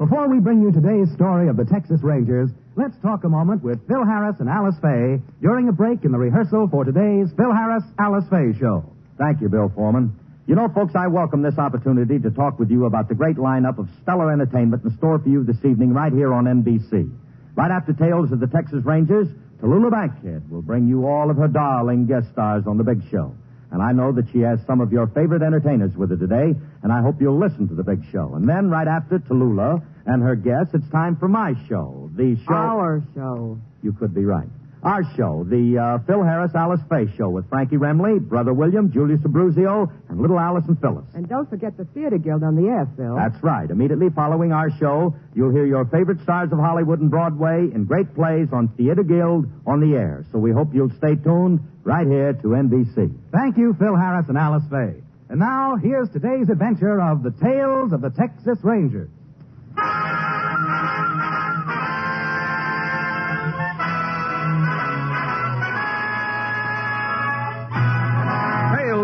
Before we bring you today's story of the Texas Rangers, let's talk a moment with Phil Harris and Alice Faye during a break in the rehearsal for today's Phil Harris, Alice Faye show. Thank you, Bill Foreman. You know, folks, I welcome this opportunity to talk with you about the great lineup of stellar entertainment in store for you this evening right here on NBC. Right after Tales of the Texas Rangers, Tallulah Bankhead will bring you all of her darling guest stars on the big show. And I know that she has some of your favorite entertainers with her today, and I hope you'll listen to the big show. And then, right after Tallulah and her guests, it's time for my show. The show... Our show. You could be right. Our show, the Phil Harris, Alice Faye show with Frankie Remley, Brother William, Julius Abruzio, and little Alice and Phyllis. And don't forget the Theater Guild on the air, Phil. That's right. Immediately following our show, you'll hear your favorite stars of Hollywood and Broadway in great plays on Theater Guild on the air. So we hope you'll stay tuned right here to NBC. Thank you, Phil Harris and Alice Faye. And now, here's today's adventure of the Tales of the Texas Rangers.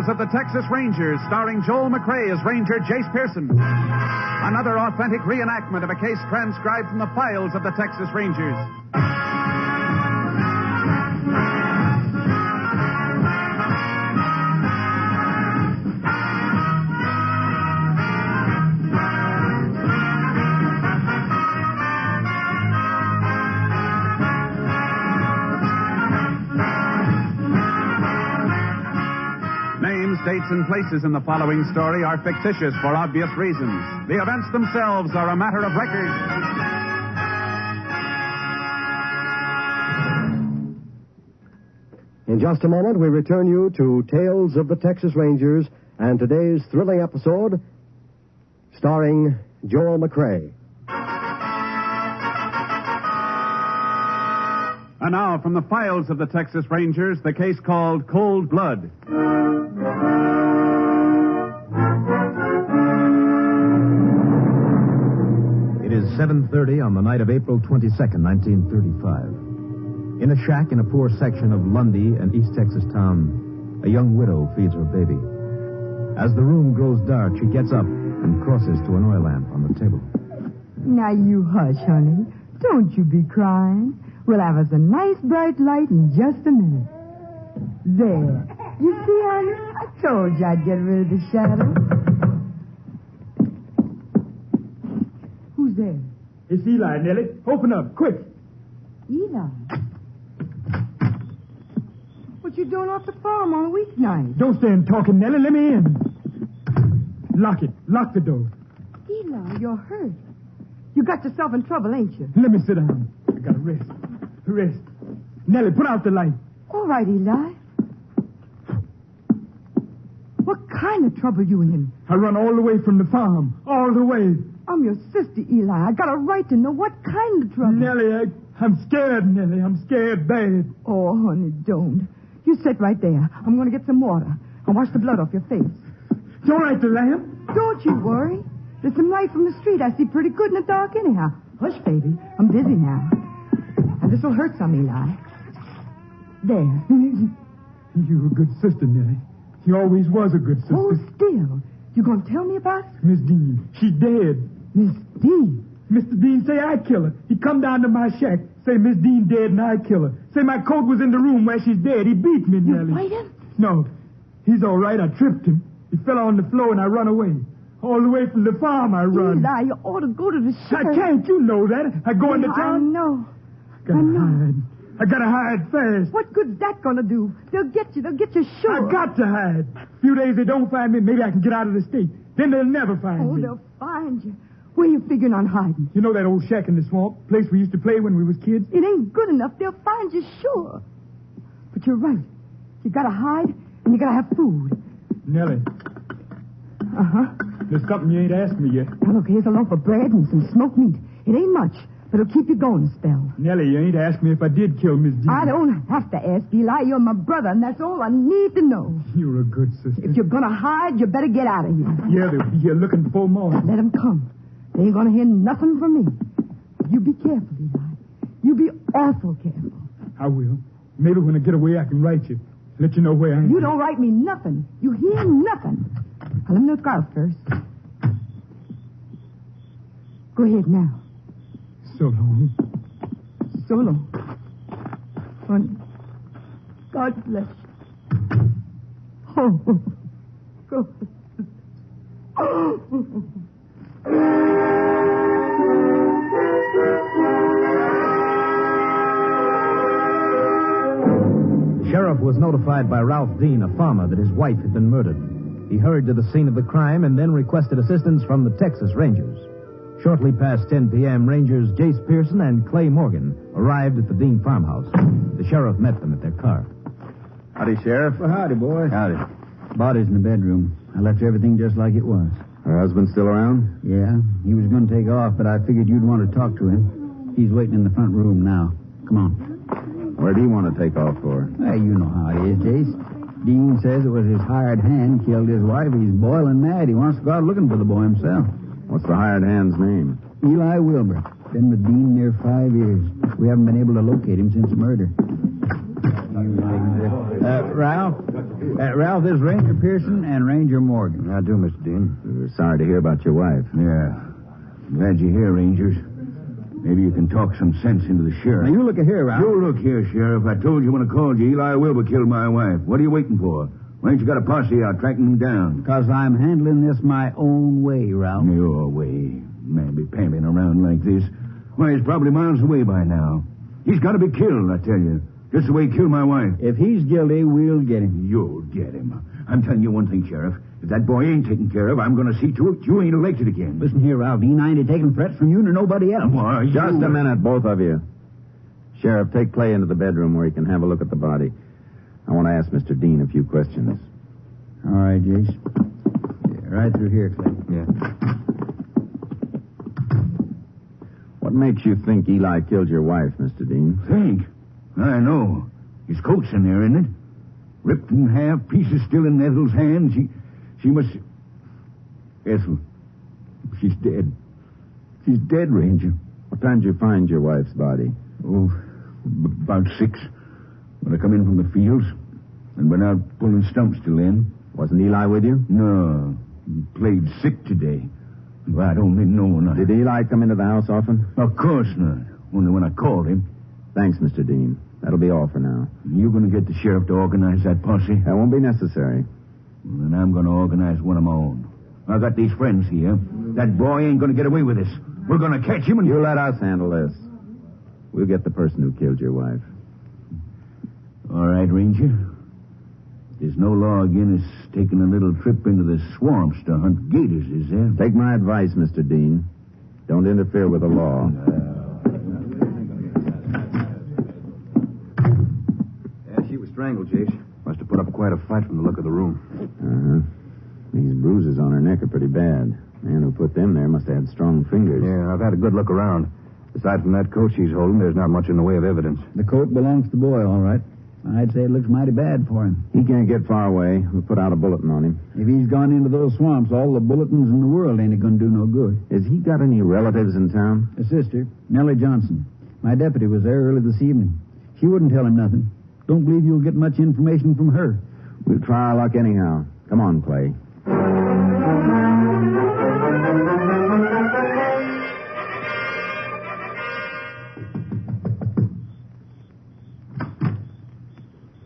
Of the Texas Rangers, starring Joel McCrea as Ranger Jayce Pearson. Another authentic reenactment of a case transcribed from the files of the Texas Rangers. Dates and places in the following story are fictitious for obvious reasons. The events themselves are a matter of record. In just a moment, we return you to Tales of the Texas Rangers and today's thrilling episode starring Joel McCrea. And now, from the files of the Texas Rangers, the case called Cold Blood. It is 7:30 on the night of April 22nd, 1935. In a shack in a poor section of Lundy, an East Texas town, a young widow feeds her baby. As the room grows dark, she gets up and crosses to an oil lamp on the table. Now you hush, honey. Don't you be crying. We'll have us a nice bright light in just a minute. There. You see, honey? I told you I'd get rid of the shadow. Who's there? It's Eli, Nellie. Open up, quick. Eli? What you doing off the farm on a weeknight? Don't stand talking, Nellie. Let me in. Lock it. Lock the door. Eli, you're hurt. You got yourself in trouble, ain't you? Let me sit down. I gotta rest. Rest. Nellie, put out the light. All right, Eli. What kind of trouble you in? I run all the way from the farm. All the way. I'm your sister, Eli. I got a right to know what kind of trouble. Nellie, I'm scared, Nellie. I'm scared bad. Oh, honey, don't. You sit right there. I'm going to get some water and wash the blood off your face. Don't light the lamp. Don't you worry. There's some light from the street. I see pretty good in the dark anyhow. Hush, baby. I'm busy now. Now, this'll hurt some, Eli. There. You're a good sister, Nellie. You always was a good sister. Hold still. You going to tell me about it? Miss Dean. She's dead. Miss Dean? Mr. Dean say I kill her. He come down to my shack. Say Miss Dean dead and I kill her. Say my coat was in the room where she's dead. He beat me, Nellie. You fight him? No. He's all right. I tripped him. He fell on the floor and I run away. All the way from the farm I run. Eli, you ought to go to the sheriff. I can't. You know that. I go into town. I know. I gotta hide fast. What good's that gonna do? They'll get you. They'll get you sure. I got to hide. A few days they don't find me, maybe I can get out of the state. Then they'll never find me. Oh, they'll find you. Where you figuring on hiding? You know that old shack in the swamp? Place we used to play when we was kids? It ain't good enough. They'll find you sure. But you're right. You gotta hide, and you gotta have food. Nellie. Uh-huh. There's something you ain't asked me yet. Now, look, here's a loaf of bread and some smoked meat. It ain't much, but it'll keep you going a spell. Nellie, you ain't asked me if I did kill Miss Dean. I don't have to ask, Eli. You're my brother, and that's all I need to know. You're a good sister. If you're gonna hide, you better get out of here. Yeah, they'll be here looking before morning. Let them come. They ain't gonna hear nothing from me. You be careful, Eli. You be awful careful. I will. Maybe when I get away, I can write you. Let you know where I am. You don't write me nothing. You hear nothing. Now, let me look out first. Go ahead now. So long. So long. Honey, God bless you. Oh, God. The sheriff was notified by Ralph Dean, a farmer, that his wife had been murdered. He hurried to the scene of the crime and then requested assistance from the Texas Rangers. Shortly past 10 p.m., Rangers Jace Pearson and Clay Morgan arrived at the Dean farmhouse. The sheriff met them at their car. Howdy, Sheriff. Well, howdy, boys. Howdy. Body's in the bedroom. I left everything just like it was. Her husband still around? Yeah, he was going to take off, but I figured you'd want to talk to him. He's waiting in the front room now. Come on. Where'd he want to take off for? Well, you know how it is, Jace. Dean says it was his hired hand killed his wife. He's boiling mad. He wants to go out looking for the boy himself. What's the hired hand's name? Eli Wilbur. Been with Dean near 5 years. We haven't been able to locate him since the murder. Ralph, this is Ranger Pearson and Ranger Morgan. How do, Mr. Dean? We're sorry to hear about your wife. Yeah. Glad you're here, Rangers. Maybe you can talk some sense into the sheriff. Now, you look here, Ralph. You look here, Sheriff. I told you when I called you, Eli Wilbur killed my wife. What are you waiting for? Why ain't you got a posse out tracking him down? Because I'm handling this my own way, Ralph. Your way. Man be pamping around like this. Why, he's probably miles away by now. He's got to be killed, I tell you. Just the way he killed my wife. If he's guilty, we'll get him. You'll get him. I'm telling you one thing, Sheriff. If that boy ain't taken care of, I'm going to see to it you ain't elected again. Listen here, Ralph. Dean, I ain't taking threats from you nor nobody else. Why, Just a minute, both of you. Sheriff, take Clay into the bedroom where he can have a look at the body. I want to ask Mr. Dean a few questions. All right, Jace. Yeah, right through here, Clay. Yeah. What makes you think Eli killed your wife, Mr. Dean? Think? I know. His coat's in there, isn't it? Ripped in half, pieces still in Ethel's hands. She must... Ethel. She's dead. She's dead, Ranger. What time did you find your wife's body? Oh, about 6. When I come in from the fields. And went out pulling stumps till then. Wasn't Eli with you? No. He played sick today. Well, I don't know when I... Did Eli come into the house often? Of course not. Only when I called him. Thanks, Mr. Dean. That'll be all for now. You going to get the sheriff to organize that posse? That won't be necessary. Well, then I'm going to organize one of my own. I've got these friends here. That boy ain't going to get away with this. We're going to catch him and... You let us handle this. We'll get the person who killed your wife. All right, Ranger. There's no law against us taking a little trip into the swamps to hunt gators, is there? Take my advice, Mr. Dean. Don't interfere with the law. She was strangled, Jace. Must have put up quite a fight from the look of the room. Uh-huh. These bruises on her neck are pretty bad. Man who put them there must have had strong fingers. Yeah, I've had a good look around. Aside from that coat she's holding, there's not much in the way of evidence. The coat belongs to the boy, all right. I'd say it looks mighty bad for him. He can't get far away. We'll put out a bulletin on him. If he's gone into those swamps, all the bulletins in the world ain't going to do no good. Has he got any relatives in town? A sister, Nellie Johnson. My deputy was there early this evening. She wouldn't tell him nothing. Don't believe you'll get much information from her. We'll try our luck anyhow. Come on, Clay.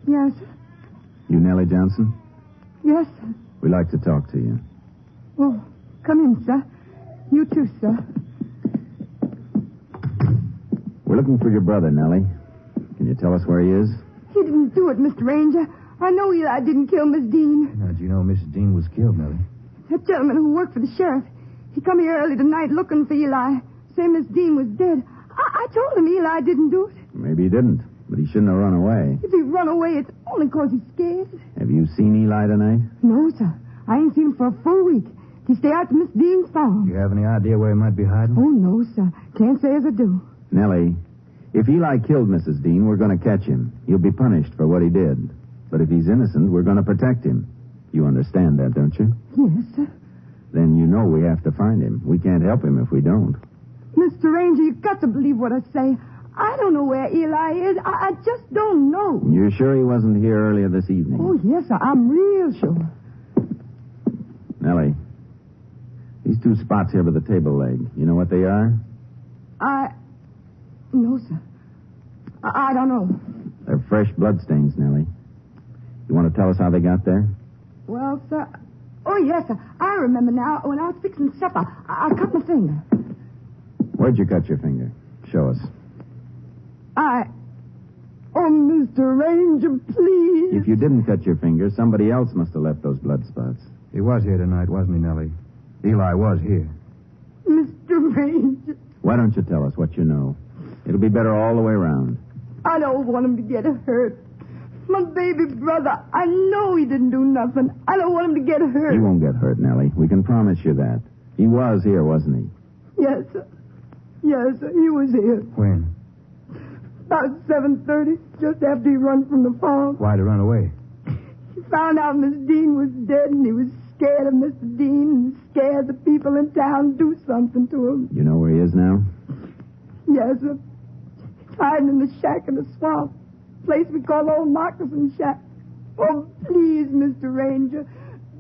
Yes, You Nellie Johnson? yes, sir. We'd like to talk to you. Oh, come in, sir. You too, sir. We're looking for your brother, Nellie. Can you tell us where he is? He didn't do it, Mr. Ranger. I know Eli didn't kill Miss Dean. How'd you know Mrs. Dean was killed, Nellie? That gentleman who worked for the sheriff, he come here early tonight looking for Eli, saying Miss Dean was dead. I told him Eli didn't do it. Maybe he didn't, but he shouldn't have run away. If he run away, it's only 'cause he's scared. Have you seen Eli tonight? No, sir. I ain't seen him for a full week. He stay out to Miss Dean's farm. Do you have any idea where he might be hiding? Oh, no, sir. Can't say as I do. Nellie, if Eli killed Mrs. Dean, we're going to catch him. He'll be punished for what he did. But if he's innocent, we're going to protect him. You understand that, don't you? Yes, sir. Then you know we have to find him. We can't help him if we don't. Mr. Ranger, you've got to believe what I say. I don't know where Eli is. I just don't know. You're sure he wasn't here earlier this evening? Oh, yes, sir. I'm real sure. Nellie, These two spots here by the table leg, you know what they are? No, sir. I don't know. They're fresh bloodstains, Nellie. You want to tell us how they got there? Well, sir... Oh, yes, sir. I remember now. When I was fixing supper, I cut my finger. Where'd you cut your finger? Show us. Oh, Mr. Ranger, please. If you didn't cut your finger, somebody else must have left those blood spots. He was here tonight, wasn't he, Nellie? Eli was here. Mr. Ranger. Why don't you tell us what you know? It'll be better all the way around. I don't want him to get hurt. My baby brother, I know he didn't do nothing. I don't want him to get hurt. He won't get hurt, Nellie. We can promise you that. He was here, wasn't he? Yes, sir. Yes, sir. He was here. When? About 7:30, just after he run from the farm. Why'd he run away? He found out Miss Dean was dead, and he was scared of Mr. Dean and scared the people in town do something to him. You know where he is now? Yes, sir. He's hiding in the shack in the swamp. Place we call Old Moccasin Shack. Oh, please, Mr. Ranger.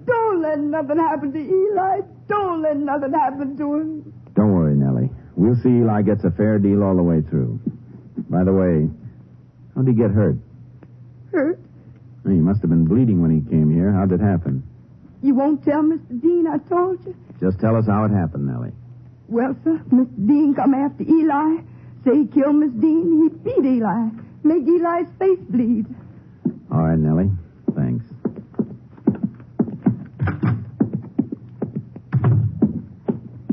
Don't let nothing happen to Eli. Don't let nothing happen to him. Don't worry, Nellie. We'll see Eli gets a fair deal all the way through. By the way, how'd he get hurt? Hurt? He must have been bleeding when he came here. How'd it happen? You won't tell Mr. Dean I told you? Just tell us how it happened, Nellie. Well, sir, Mr. Dean come after Eli. Say he killed Miss Dean. He beat Eli. Make Eli's face bleed. All right, Nellie. Thanks.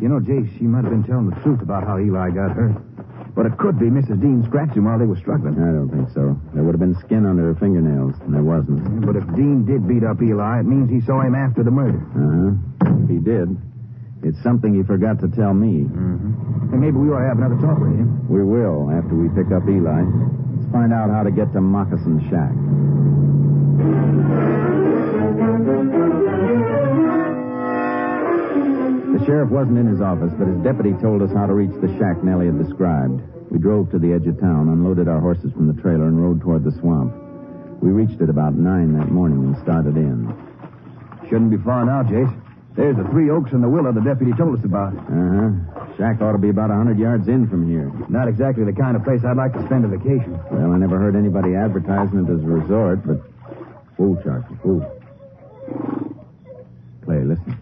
You know, Jayce, she might have been telling the truth about how Eli got hurt. But it could be Mrs. Dean scratched him while they were struggling. I don't think so. There would have been skin under her fingernails, and there wasn't. Yeah, but if Dean did beat up Eli, it means he saw him after the murder. If he did, it's something he forgot to tell me. Mm-hmm. And maybe we ought to have another talk with him. We will, after we pick up Eli. Let's find out how to get to Moccasin Shack. The sheriff wasn't in his office, but his deputy told us how to reach the shack Nellie had described. We drove to the edge of town, unloaded our horses from the trailer, and rode toward the swamp. We reached it about 9 that morning and started in. Shouldn't be far now, Jayce. There's the 3 oaks and the willow the deputy told us about. Shack ought to be about 100 yards in from here. Not exactly the kind of place I'd like to spend a vacation. Well, I never heard anybody advertising it as a resort, but... Ooh, Charky, ooh. Clay, listen.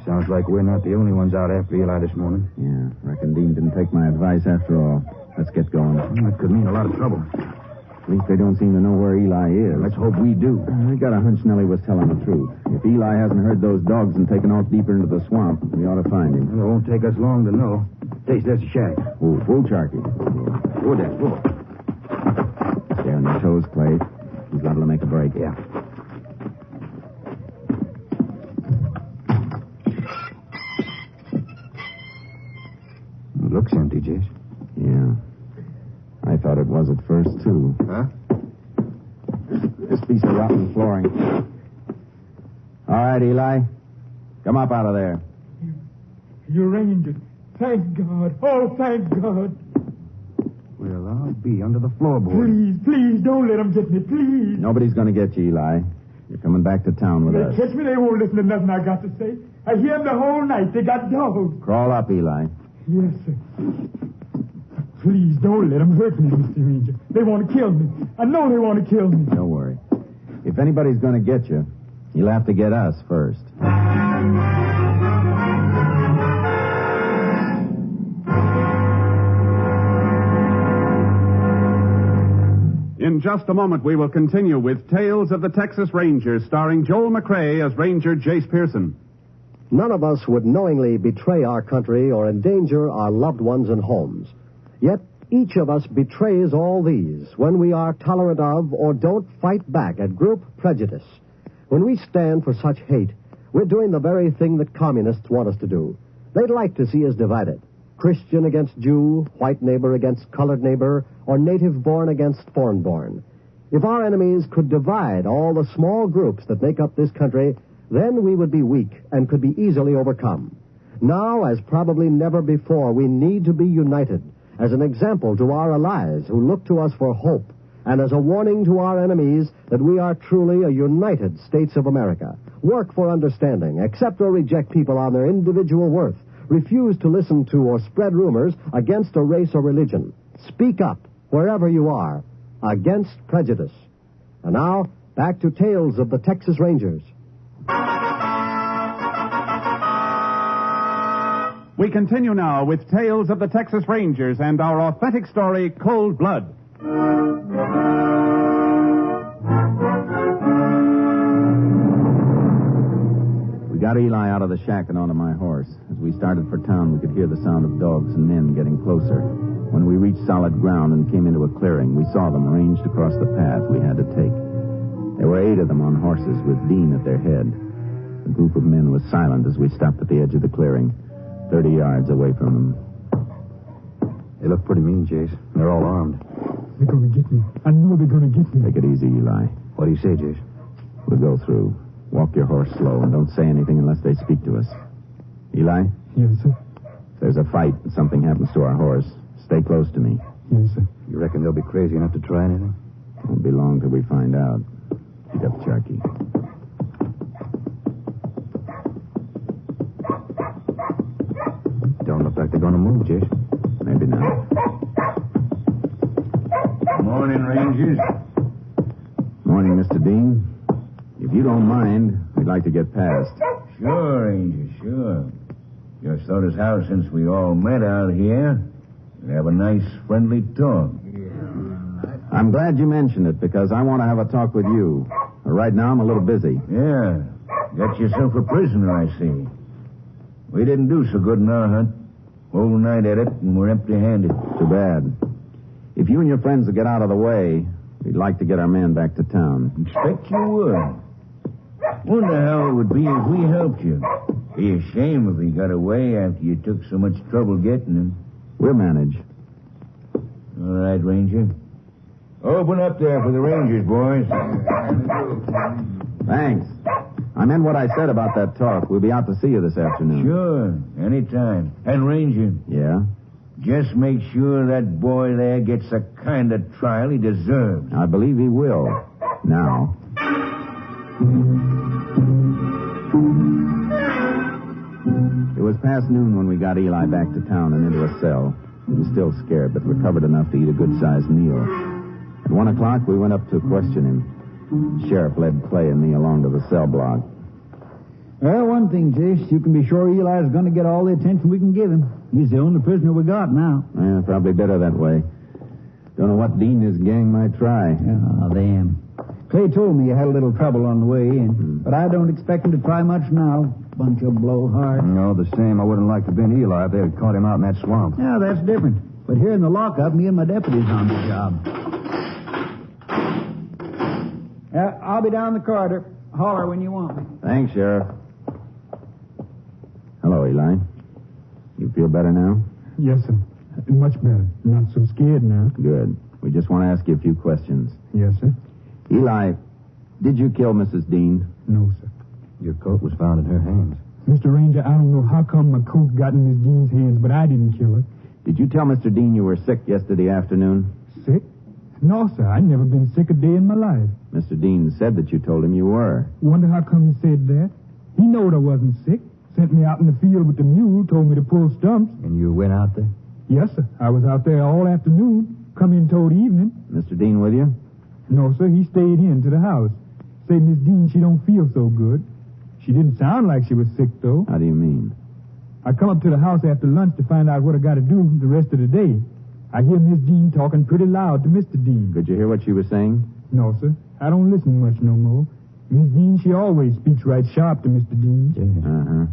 Sounds like we're not the only ones out after Eli this morning. Yeah, reckon Dean didn't take my advice after all. Let's get going. That could mean a lot of trouble. At least they don't seem to know where Eli is. Let's hope we do. I got a hunch Nellie was telling the truth. If Eli hasn't heard those dogs and taken off deeper into the swamp, we ought to find him. Well, it won't take us long to know. Jayce, there's the shack. Ooh, Charky. Oh, that's full. Stay on your toes, Clay. He's liable to make a break. Yeah. It looks empty, Jayce. Yeah. I thought it was at first, too. Huh? This piece of rotten flooring. All right, Eli. Come up out of there. You arranged it. Thank God. Oh, thank God. Well, I'll be under the floorboard. Please, don't let them get me, please. Nobody's going to get you, Eli. You're coming back to town with us. They catch me, they won't listen to nothing I got to say. I hear them the whole night. They got dogs. Crawl up, Eli. Yes, sir. Please, don't let them hurt me, Mr. Ranger. They want to kill me. I know they want to kill me. Don't worry. If anybody's going to get you, you'll have to get us first. In just a moment, we will continue with Tales of the Texas Rangers, starring Joel McCrea as Ranger Jayce Pearson. None of us would knowingly betray our country or endanger our loved ones and homes. Yet each of us betrays all these when we are tolerant of or don't fight back at group prejudice. When we stand for such hate, we're doing the very thing that communists want us to do. They'd like to see us divided. Christian against Jew, white neighbor against colored neighbor, or native-born against foreign-born. If our enemies could divide all the small groups that make up this country, then we would be weak and could be easily overcome. Now, as probably never before, we need to be united as an example to our allies who look to us for hope, and as a warning to our enemies that we are truly a United States of America, work for understanding, accept or reject people on their individual worth, refuse to listen to or spread rumors against a race or religion. Speak up, wherever you are, against prejudice. And now, back to Tales of the Texas Rangers. We continue now with Tales of the Texas Rangers and our authentic story, Cold Blood. We got Eli out of the shack and onto my horse. As we started for town, we could hear the sound of dogs and men getting closer. When we reached solid ground and came into a clearing, we saw them ranged across the path we had to take. There were 8 of them on horses with Dean at their head. The group of men was silent as we stopped at the edge of the clearing, 30 yards away from them. They look pretty mean, Jace. They're all armed. They're going to get me. I know they're going to get me. Take it easy, Eli. What do you say, Jace? We'll go through. Walk your horse slow and don't say anything unless they speak to us. Eli? Yes, sir. If there's a fight and something happens to our horse, stay close to me. Yes, sir. You reckon they'll be crazy enough to try anything? Won't be long till we find out. Keep up, Charky. Don't look like they're going to move, Jace. Maybe not. Morning, Rangers. Morning, Mr. Dean. If you don't mind, we'd like to get past. Sure, Rangers, sure. Just thought as how since we all met out here, we'd have a nice, friendly talk. I'm glad you mentioned it, because I want to have a talk with you. Right now, I'm a little busy. Yeah. Got yourself a prisoner, I see. We didn't do so good in our hunt. Whole night at it, and we're empty-handed. Too bad. If you and your friends will get out of the way, we'd like to get our man back to town. Expect you would. Wonder how it would be if we helped you. Be a shame if he got away after you took so much trouble getting him. We'll manage. All right, Ranger. Open up there for the Rangers, boys. Thanks. I meant what I said about that talk. We'll be out to see you this afternoon. Sure, anytime. And, Ranger, Yeah? just make sure that boy there gets the kind of trial he deserves. I believe he will. Now. It was past noon when we got Eli back to town and into a cell. He was still scared, but recovered enough to eat a good-sized meal. At 1 o'clock, we went up to question him. The sheriff led Clay and me along to the cell block. Well, one thing, Jace, you can be sure Eli's going to get all the attention we can give him. He's the only prisoner we got now. Yeah, probably better that way. Don't know what Dean and his gang might try. Oh, them. Clay told me you had a little trouble on the way in, but I don't expect him to try much now. Bunch of blowhards. No, the same. I wouldn't like to have been Eli if they had caught him out in that swamp. Yeah, that's different. But here in the lockup, me and my deputy's on the job. I'll be down the corridor. Holler when you want me. Thanks, Sheriff. Hello, Eli. You feel better now? Yes, sir. Much better. Not so scared now. Good. We just want to ask you a few questions. Yes, sir. Eli, did you kill Mrs. Dean? No, sir. Your coat was found in her hands. Mr. Ranger, I don't know how come my coat got in Miss Dean's hands, but I didn't kill her. Did you tell Mr. Dean you were sick yesterday afternoon? Sick? No, sir. I'd never been sick a day in my life. Mr. Dean said that you told him you were. Wonder how come he said that. He knowed I wasn't sick. Sent me out in the field with the mule, told me to pull stumps. And you went out there? Yes, sir. I was out there all afternoon. Come in toward evening. Mr. Dean with you? No, sir. He stayed in to the house. Say, Miss Dean, she don't feel so good. She didn't sound like she was sick, though. How do you mean? I come up to the house after lunch to find out what I got to do the rest of the day. I hear Miss Dean talking pretty loud to Mr. Dean. Could you hear what she was saying? No, sir. I don't listen much no more. Miss Dean, she always speaks right sharp to Mr. Dean. Uh-huh.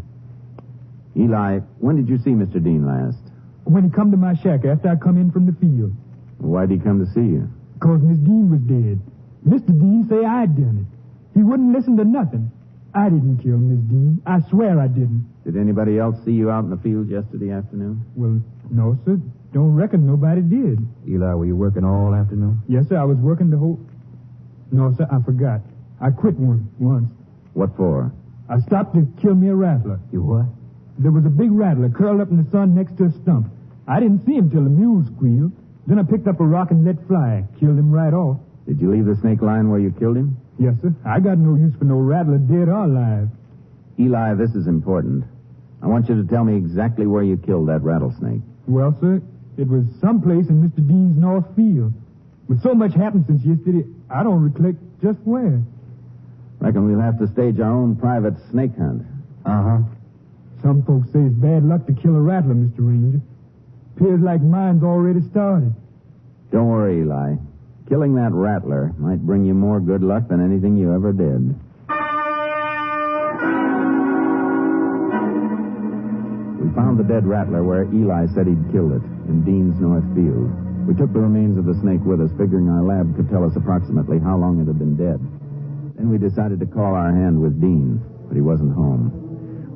Eli, when did you see Mr. Dean last? When he come to my shack after I come in from the field. Why'd he come to see you? 'Cause Miss Dean was dead. Mr. Dean say I'd done it. He wouldn't listen to nothing. I didn't kill Miss Dean. I swear I didn't. Did anybody else see you out in the field yesterday afternoon? Well, no, sir. Don't reckon nobody did. Eli, were you working all afternoon? Yes, sir. I was working the whole... No, sir, I forgot. I quit once. What for? I stopped to kill me a rattler. You what? There was a big rattler curled up in the sun next to a stump. I didn't see him till the mule squealed. Then I picked up a rock and let fly. Killed him right off. Did you leave the snake lying where you killed him? Yes, sir. I got no use for no rattler, dead or alive. Eli, this is important. I want you to tell me exactly where you killed that rattlesnake. Well, sir, it was someplace in Mr. Dean's north field. But so much happened since yesterday, I don't recollect just where. Reckon we'll have to stage our own private snake hunt. Uh-huh. Some folks say it's bad luck to kill a rattler, Mr. Ranger. Appears like mine's already started. Don't worry, Eli. Killing that rattler might bring you more good luck than anything you ever did. We found the dead rattler where Eli said he'd killed it, in Dean's North Field. We took the remains of the snake with us, figuring our lab could tell us approximately how long it had been dead. Then we decided to call our hand with Dean, but he wasn't home.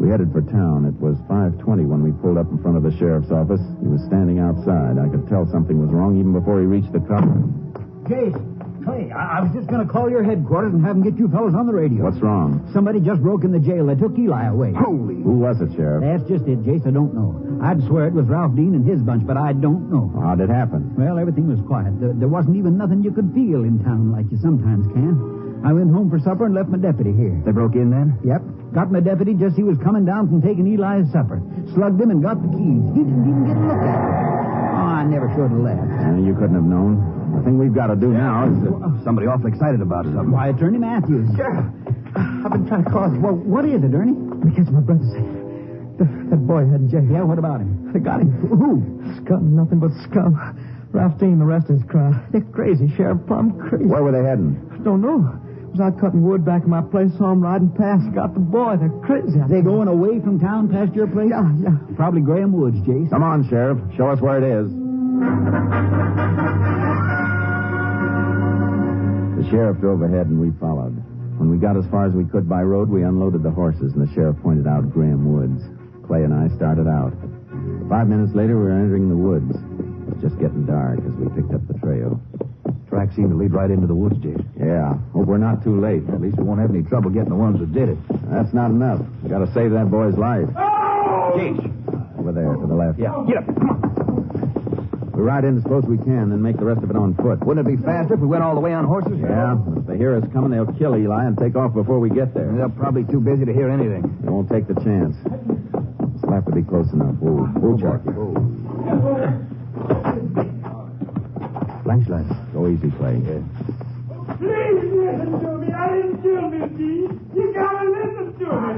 We headed for town. It was 5:20 when we pulled up in front of the sheriff's office. He was standing outside. I could tell something was wrong even before he reached the car. Jayce, Clay, I was just going to call your headquarters and have them get you fellows on the radio. What's wrong? Somebody just broke in the jail. They took Eli away. Holy! Who was it, Sheriff? That's just it, Jayce. I don't know. I'd swear it was Ralph Dean and his bunch, but I don't know. Well, how'd it happen? Well, everything was quiet. There wasn't even nothing you could feel in town like you sometimes can. I went home for supper and left my deputy here. They broke in then? Yep. Got my deputy just as he was coming down from taking Eli's supper. Slugged him and got the keys. He didn't even get a look at him. Oh, I never should have left. You couldn't have known. The thing we've got to do now is... Somebody awfully excited about something. Why, Attorney Matthews. Sheriff, I've been trying to call you. Well, what is it, Ernie? Because my brother said that boy had jail. Yeah, what about him? They got him. Who? Scum, nothing but scum. Ralph Dean, the rest of his crowd. They're crazy, Sheriff, plumb crazy. Where were they heading? I don't know. Was out cutting wood back in my place, saw him riding past, got the boy. They're crazy. They going away from town past your place? Yeah. Probably Graham Woods, Jayce. Come on, Sheriff. Show us where it is. The sheriff drove ahead and we followed. When we got as far as we could by road, we unloaded the horses and the sheriff pointed out Graham Woods. Clay and I started out. 5 minutes later, we were entering the woods. It was just getting dark as we picked up the trail. Track seemed to lead right into the woods, Jayce. Yeah. Hope we're not too late. At least we won't have any trouble getting the ones that did it. That's not enough. We got to save that boy's life. Oh! Jayce. Over there, to the left. Yeah. Get up. Come on. We ride in as close as we can, then make the rest of it on foot. Wouldn't it be faster if we went all the way on horses? Yeah. If they hear us coming, they'll kill Eli and take off before we get there. They're probably too busy to hear anything. They won't take the chance. We'll have to be close enough. We'll Charky. Flashlight. Go easy, Clay. Yeah. Please listen to me. I didn't kill Miss Dean. You gotta listen to me.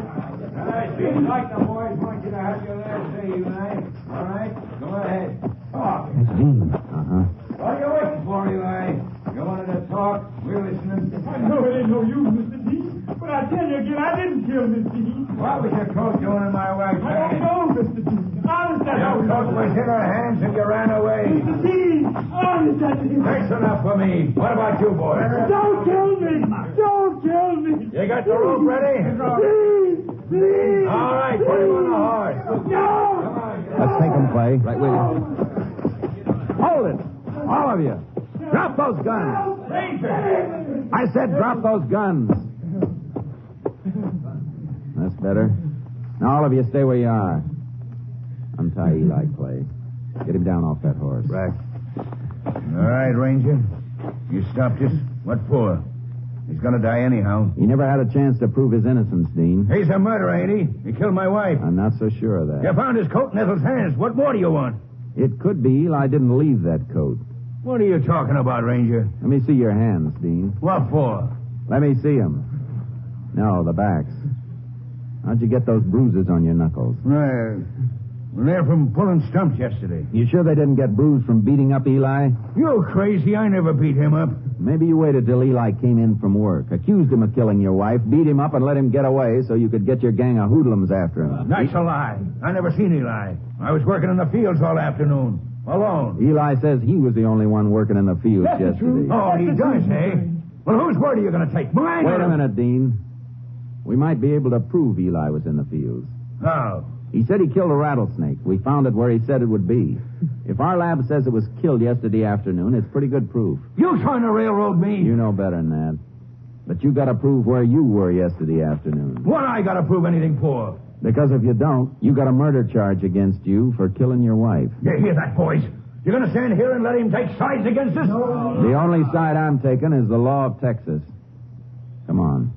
It seems like the boys want you to have your last say, Eli. All right? Go ahead. Talk. That's Dean. Uh-huh. What are you waiting for, Eli? You wanted to talk? We're listening. I know it ain't no use, Mr. Dean, but I tell you again, I didn't kill Miss Dean. What was your coat doing in my wife's I don't hand? know, Mr. Dean. Honest, I Your don't coat know. was in her hands and you ran away. Mr. Dean, honest, I didn't. That's enough for me. What about you, boys? Don't kill me. Don't kill me. You got the rope ready? Please. All right, put him on the horse. No. Come on. Let's take him, Clay. Right with you. Hold it. All of you. Drop those guns. Ranger! I said drop those guns. That's better. Now, all of you stay where you are. Untie Eli, Clay. Get him down off that horse. Right. All right, Ranger. You stopped us. What for? He's gonna die anyhow. He never had a chance to prove his innocence, Dean. He's a murderer, ain't he? He killed my wife. I'm not so sure of that. You found his coat in Ethel's hands. What more do you want? It could be Eli didn't leave that coat. What are you talking about, Ranger? Let me see your hands, Dean. What for? Let me see them. No, the backs. How'd you get those bruises on your knuckles? Well, they're from pulling stumps yesterday. You sure they didn't get bruised from beating up Eli? You crazy. I never beat him up. Maybe you waited till Eli came in from work, accused him of killing your wife, beat him up, and let him get away so you could get your gang of hoodlums after him. That's a lie. I never seen Eli. I was working in the fields all afternoon. Alone. Eli says he was the only one working in the fields yesterday. Oh, he does, eh? Well, whose word are you going to take? Mine? Wait a minute, Dean. We might be able to prove Eli was in the fields. How? He said he killed a rattlesnake. We found it where he said it would be. If our lab says it was killed yesterday afternoon, it's pretty good proof. You trying to railroad me? You know better than that. But you got to prove where you were yesterday afternoon. What I got to prove anything for? Because if you don't, you got a murder charge against you for killing your wife. You hear that, boys? You're going to stand here and let him take sides against us? The only side I'm taking is the law of Texas. Come on.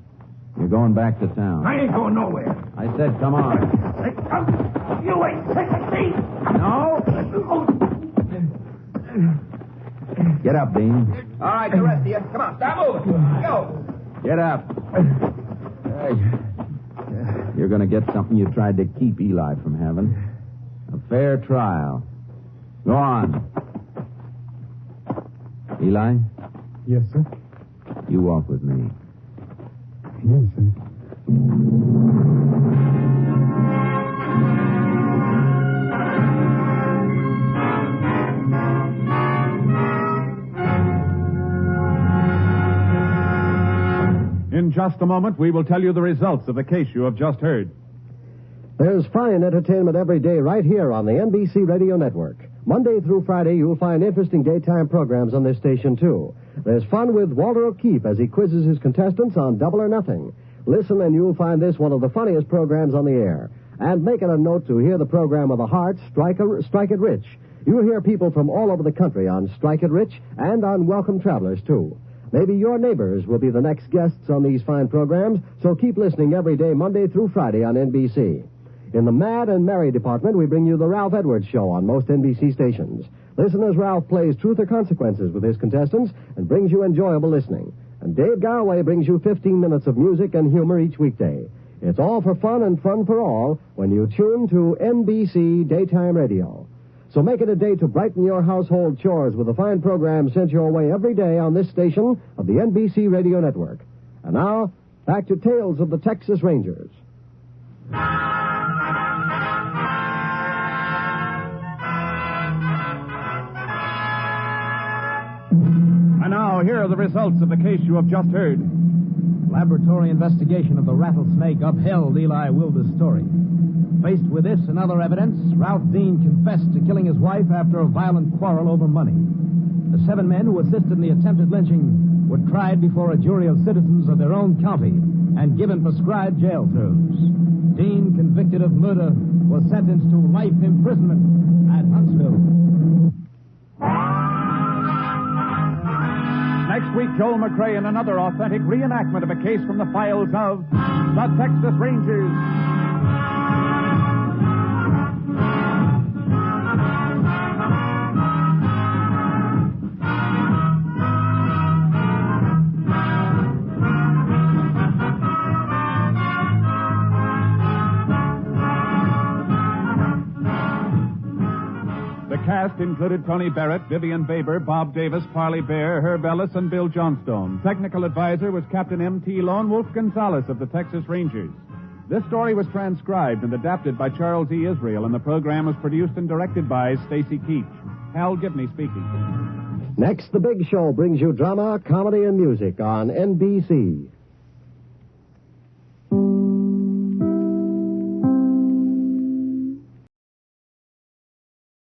You're going back to town. I ain't going nowhere. I said come on. You ain't taking me. No. Get up, Dean. All right, the rest of you. Come on, start moving. Go. Get up. You're going to get something you tried to keep Eli from having. A fair trial. Go on. Eli? Yes, sir. You walk with me. Yes, sir. In just a moment, we will tell you the results of the case you have just heard. There's fine entertainment every day right here on the NBC Radio Network. Monday through Friday, you'll find interesting daytime programs on this station, too. There's fun with Walter O'Keefe as he quizzes his contestants on Double or Nothing. Listen, and you'll find this one of the funniest programs on the air. And make it a note to hear the program of the heart, Strike It Rich. You'll hear people from all over the country on Strike It Rich and on Welcome Travelers, too. Maybe your neighbors will be the next guests on these fine programs, so keep listening every day, Monday through Friday on NBC. In the Mad and Merry department, we bring you the Ralph Edwards Show on most NBC stations. Listen as Ralph plays Truth or Consequences with his contestants and brings you enjoyable listening. And Dave Garraway brings you 15 minutes of music and humor each weekday. It's all for fun and fun for all when you tune to NBC Daytime Radio. So make it a day to brighten your household chores with a fine program sent your way every day on this station of the NBC Radio Network. And now, back to Tales of the Texas Rangers. And now, here are the results of the case you have just heard. Laboratory investigation of the rattlesnake upheld Eli Wilder's story. Faced with this and other evidence, Ralph Dean confessed to killing his wife after a violent quarrel over money. The 7 men who assisted in the attempted lynching were tried before a jury of citizens of their own county and given prescribed jail terms. Dean, convicted of murder, was sentenced to life imprisonment at Huntsville. Next week, Joel McCrea in another authentic reenactment of a case from the files of the Texas Rangers. The cast included Tony Barrett, Vivian Baber, Bob Davis, Parley Bear, Herb Ellis, and Bill Johnstone. Technical advisor was Captain M.T. Lone Wolf Gonzalez of the Texas Rangers. This story was transcribed and adapted by Charles E. Israel, and the program was produced and directed by Stacy Keach. Hal Gibney speaking. Next, The Big Show brings you drama, comedy, and music on NBC.